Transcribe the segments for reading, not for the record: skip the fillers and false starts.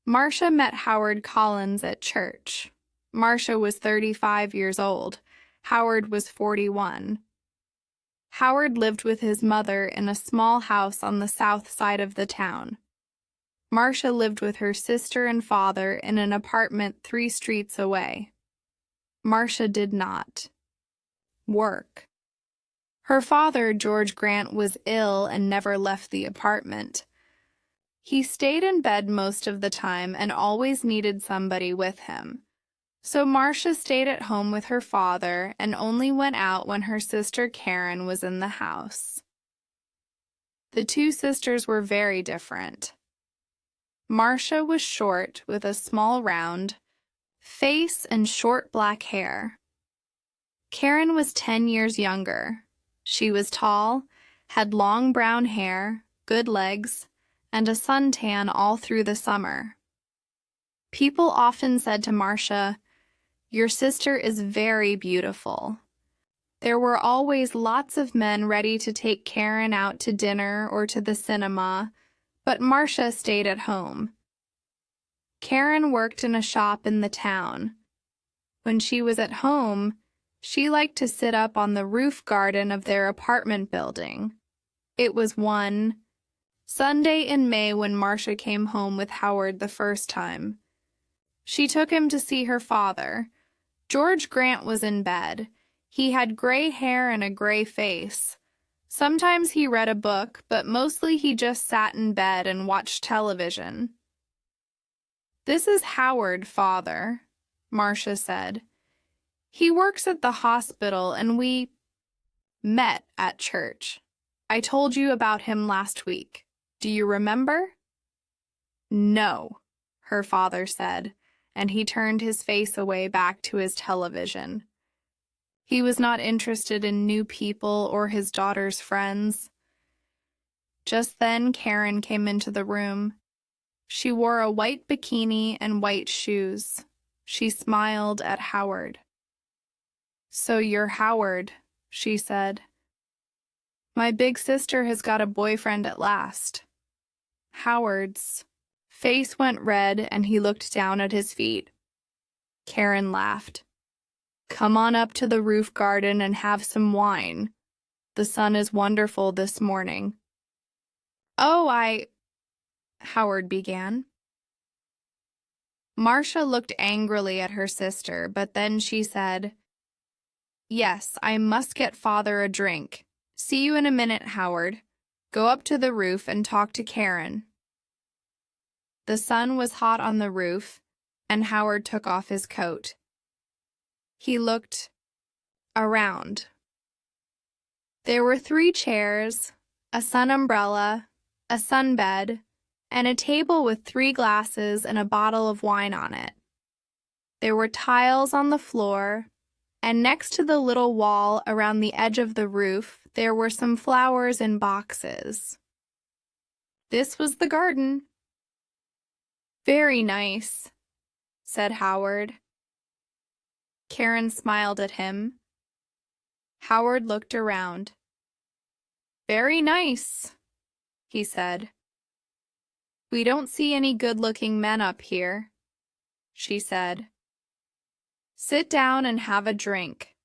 Marcia met Howard Collins at church. Marcia was 35 years old. Howard was 41. Howard lived with his mother in a small house on the south side of the town. Marcia lived with her sister and father in an apartment 3 streets away. Marcia did not work. Her father, George Grant, was ill and never left the apartment. He stayed in bed most of the time and always needed somebody with him. So Marcia stayed at home with her father and only went out when her sister Karin was in the house. The two sisters were very different. Marcia was short with a small round face and short black hair. Karin was 10 years younger. She was tall, had long brown hair, good legs, and a suntan all through the summer. People often said to Marcia, "Your sister is very beautiful." There were always lots of men ready to take Karin out to dinner or to the cinema, but Marcia stayed at home. Karin worked in a shop in the town. When she was at home, she liked to sit up on the roof garden of their apartment building. It was one Sunday in May when Marcia came home with Howard the first time. She took him to see her father. George Grant was in bed. He had gray hair and a gray face. Sometimes he read a book, but mostly he just sat in bed and watched television. "This is Howard, Father," Marcia said. "He works at the hospital and we met at church. I told you about him last week. Do you remember?" "No," her father said, and he turned his face away back to his television. He was not interested in new people or his daughter's friends. Just then, Karin came into the room. She wore a white bikini and white shoes. She smiled at Howard. "So you're Howard," she said. "My big sister has got a boyfriend at last." Howard's face went red and he looked down at his feet. Karin laughed. "Come on up to the roof garden and have some wine. The sun is wonderful this morning." "Oh, Howard began. Marcia looked angrily at her sister, but then she said, "Yes, I must get Father a drink. See you in a minute, Howard. Go up to the roof and talk to Karin." The sun was hot on the roof, and Howard took off his coat. He looked around. There were 3 chairs, a sun umbrella, a sunbed, and a table with 3 glasses and a bottle of wine on it. There were tiles on the floor, and next to the little wall around the edge of the roof, there were some flowers in boxes. This was the garden. "Very nice," said Howard. Karin smiled at him. Howard looked around. "Very nice," he said. "We don't see any good-looking men up here," she said. "Sit down and have a drink."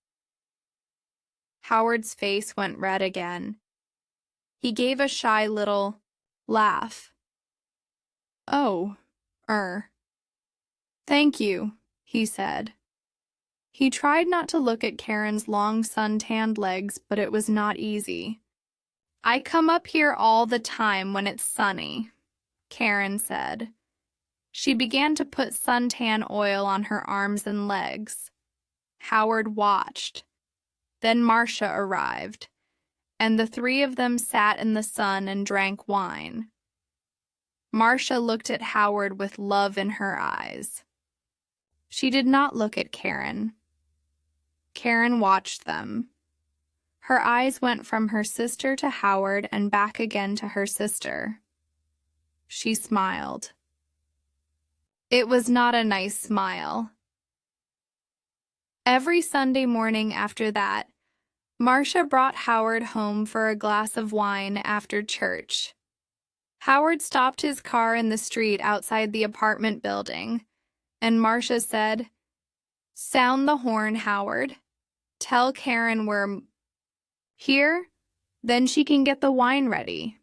Howard's face went red again. He gave a shy little laugh. "Oh, thank you," he said. He tried not to look at Karin's long sun-tanned legs, but it was not easy. "I come up here all the time when it's sunny," Karin said. She began to put suntan oil on her arms and legs. Howard watched. Then Marcia arrived, and the 3 of them sat in the sun and drank wine. Marcia looked at Howard with love in her eyes. She did not look at Karin. Karin watched them. Her eyes went from her sister to Howard and back again to her sister. She smiled. It was not a nice smile. Every Sunday morning after that, Marcia brought Howard home for a glass of wine after church. Howard stopped his car in the street outside the apartment building, and Marcia said, "Sound the horn, Howard. Tell Karin we're here, then she can get the wine ready."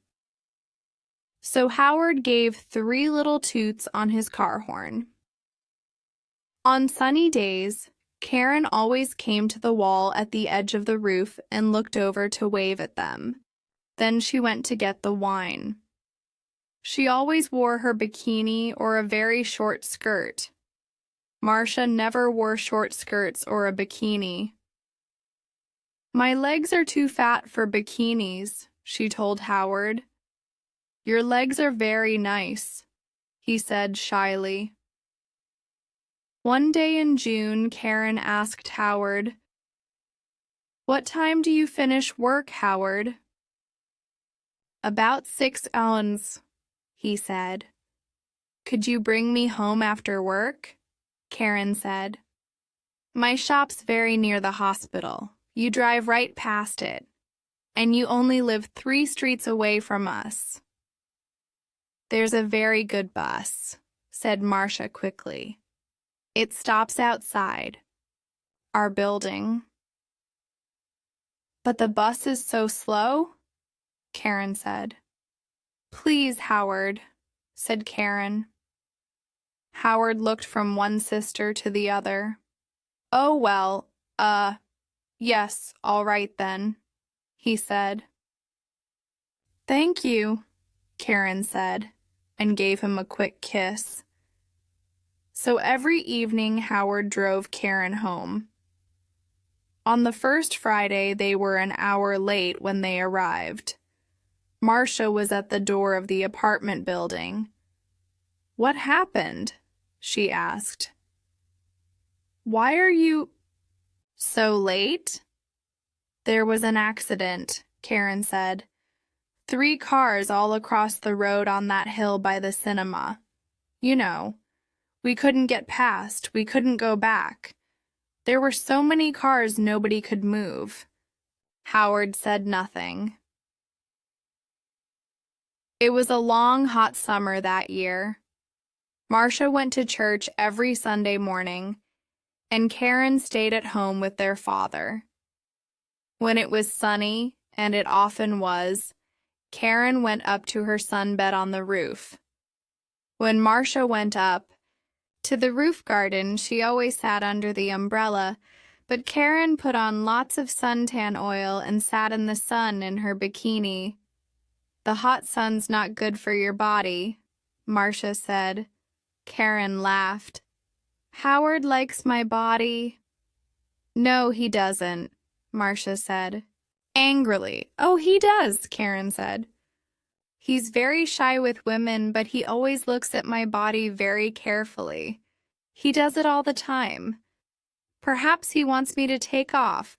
So Howard gave 3 little toots on his car horn. On sunny days, Karin always came to the wall at the edge of the roof and looked over to wave at them. Then she went to get the wine. She always wore her bikini or a very short skirt. Marcia never wore short skirts or a bikini. "My legs are too fat for bikinis," she told Howard. "Your legs are very nice," he said shyly. One day in June, Karin asked Howard, "What time do you finish work, Howard?" "About 6 hours," he said. "Could you bring me home after work?" Karin said. "My shop's very near the hospital. You drive right past it, and you only live 3 streets away from us." "There's a very good bus," said Marcia quickly. "It stops outside our building." "But the bus is so slow," Karin said. "Please, Howard," said Karin. Howard looked from one sister to the other. "Oh, well, yes, all right then," he said. "Thank you," Karin said, and gave him a quick kiss. So every evening Howard drove Karin home. On the first Friday, they were an hour late when they arrived. Marcia was at the door of the apartment building. "What happened?" she asked. "Why are you so late?" "There was an accident," Karin said. 3 cars all across the road on that hill by the cinema. You know, we couldn't get past, we couldn't go back. There were so many cars nobody could move." Howard said nothing. It was a long, hot summer that year. Marcia went to church every Sunday morning, and Karin stayed at home with their father. When it was sunny, and it often was, Karin went up to her sunbed on the roof. When Marcia went up to the roof garden, she always sat under the umbrella, but Karin put on lots of suntan oil and sat in the sun in her bikini. "The hot sun's not good for your body," Marcia said. Karin laughed. "Howard likes my body." "No, he doesn't," Marcia said. Angrily. "Oh, he does," Karin said. "He's very shy with women, but he always looks at my body very carefully. He does it all the time. Perhaps he wants me to take off."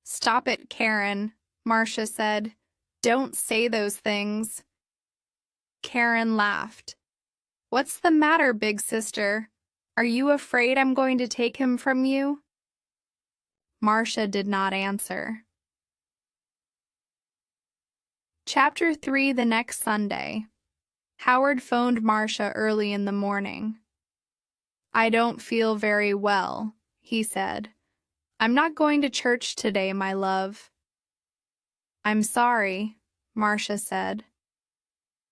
"Stop it, Karin," Marcia said. "Don't say those things." Karin laughed. "What's the matter, big sister? Are you afraid I'm going to take him from you?" Marcia did not answer. Chapter 3 The next Sunday. Howard phoned Marcia early in the morning. "I don't feel very well," he said. "I'm not going to church today, my love." "I'm sorry," Marcia said.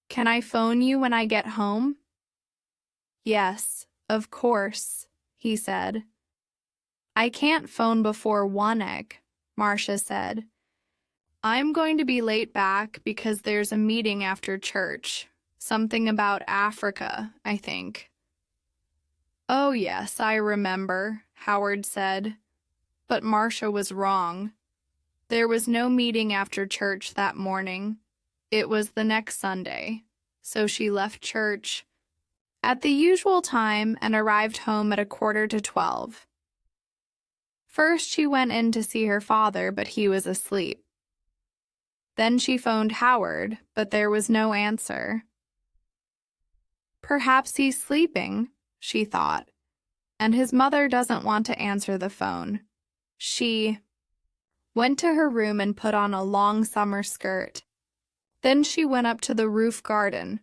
"Can I phone you when I get home?" "Yes, of course," he said. "I can't phone before 1 Marcia said. "I'm going to be late back because there's a meeting after church. Something about Africa, I think." "Oh, yes, I remember," Howard said. But Marcia was wrong. There was no meeting after church that morning. It was the next Sunday, so she left church at the usual time and arrived home at 11:45. First, she went in to see her father, but he was asleep. Then she phoned Howard, but there was no answer. "Perhaps he's sleeping," she thought, "and his mother doesn't want to answer the phone." She went to her room and put on a long summer skirt. Then she went up to the roof garden.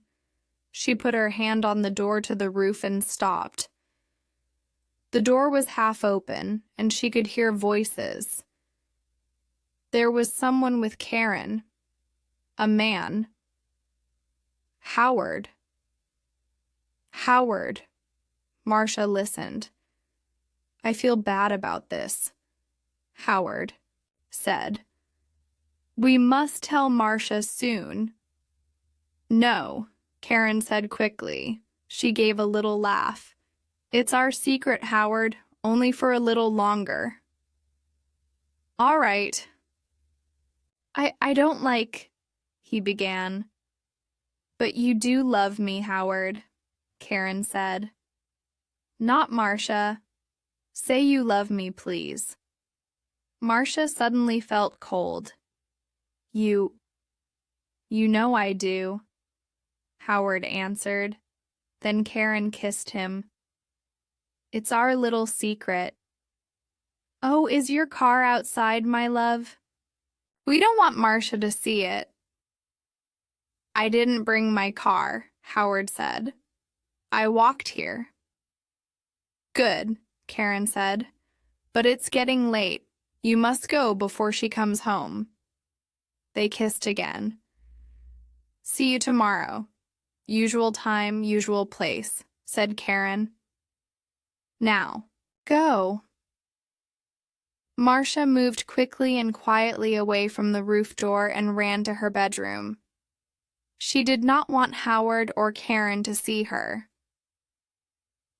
She put her hand on the door to the roof and stopped. The door was half open, and she could hear voices. There was someone with Karin. A man. Howard. Howard. Marcia listened. I feel bad about this, Howard said. We must tell Marcia soon. No, Karin said quickly. She gave a little laugh. It's our secret, Howard, only for a little longer. All right. I don't like, he began. But you do love me, Howard, Karin said. Not Marcia. Say you love me, please. Marcia suddenly felt cold. You know I do, Howard answered. Then Karin kissed him. It's our little secret. Oh, is your car outside, my love? We don't want Marcia to see it. I didn't bring my car, Howard said. I walked here. Good, Karin said. But it's getting late. You must go before she comes home. They kissed again. See you tomorrow. Usual time, usual place, said Karin. Now, go. Marcia moved quickly and quietly away from the roof door and ran to her bedroom. She did not want Howard or Karin to see her.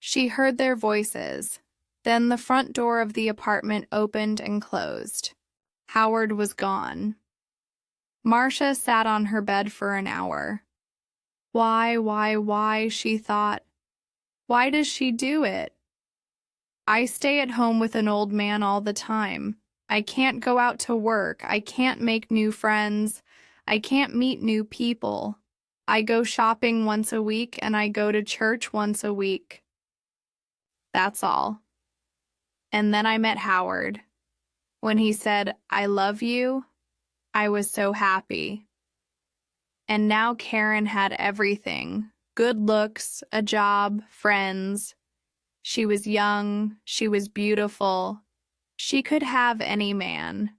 She heard their voices. Then the front door of the apartment opened and closed. Howard was gone. Marcia sat on her bed for an hour. Why, she thought. Why does she do it? I stay at home with an old man all the time. I can't go out to work. I can't make new friends. I can't meet new people. I go shopping once a week and I go to church once a week. That's all. And then I met Howard. When he said, I love you, I was so happy. And now Karin had everything. Good looks, a job, friends. She was young, she was beautiful. She could have any man.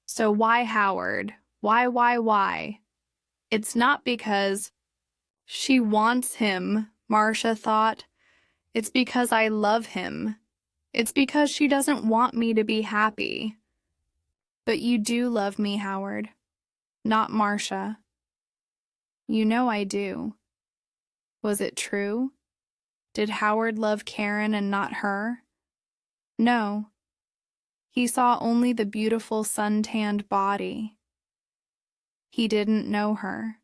So why Howard? Why? It's not because she wants him, Marcia thought. It's because I love him. It's because she doesn't want me to be happy. But you do love me, Howard. Not Marcia. You know I do. Was it true? Did Howard love Karin and not her? No. He saw only the beautiful suntanned body. He didn't know her.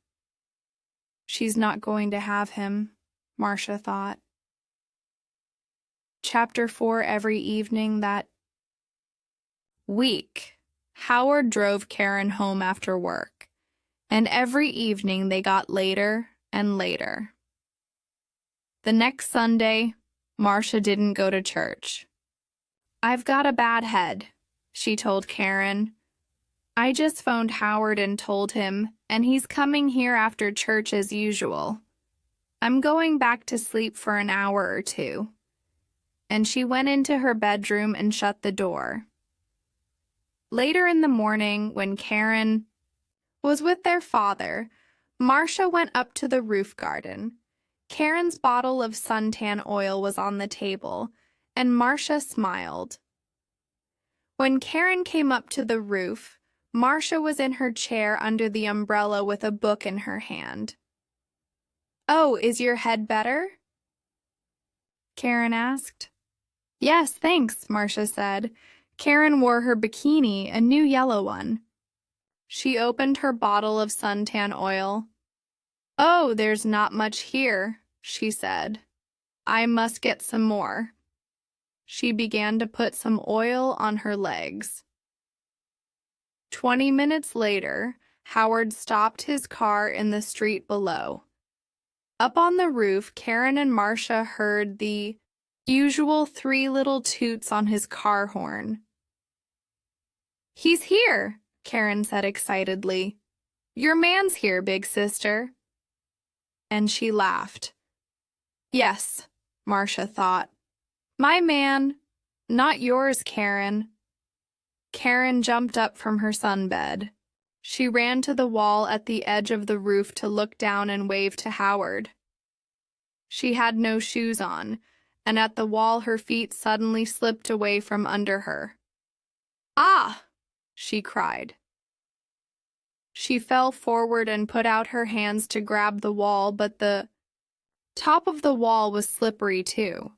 She's not going to have him, Marcia thought. Chapter 4. Every evening that week, Howard drove Karin home after work, and every evening they got later and later. The next Sunday, Marcia didn't go to church. I've got a bad head, she told Karin. I just phoned Howard and told him, and he's coming here after church as usual. I'm going back to sleep for an hour or two. And she went into her bedroom and shut the door. Later in the morning, when Karin was with their father, Marcia went up to the roof garden. Karin's bottle of suntan oil was on the table, and Marcia smiled. When Karin came up to the roof, Marcia was in her chair under the umbrella with a book in her hand. Oh, is your head better? Karin asked. Yes, thanks, Marcia said. Karin wore her bikini, a new yellow one. She opened her bottle of suntan oil. Oh, there's not much here, she said. I must get some more. She began to put some oil on her legs. 20 minutes later, Howard stopped his car in the street below. Up on the roof, Karin and Marcia heard the usual 3 little toots on his car horn. He's here, Karin said excitedly. Your man's here, big sister. And she laughed. Yes, Marcia thought. My man, not yours, Karin. Karin jumped up from her sunbed. She ran to the wall at the edge of the roof to look down and wave to Howard. She had no shoes on, and at the wall her feet suddenly slipped away from under her. Ah! She cried. She fell forward and put out her hands to grab the wall, but the top of the wall was slippery too.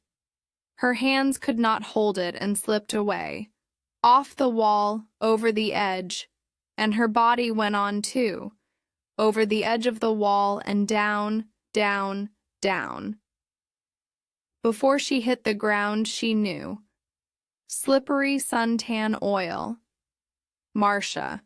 Her hands could not hold it and slipped away, off the wall, over the edge, and her body went on too, over the edge of the wall and down, down, down. Before she hit the ground, she knew. Slippery suntan oil. Marcia.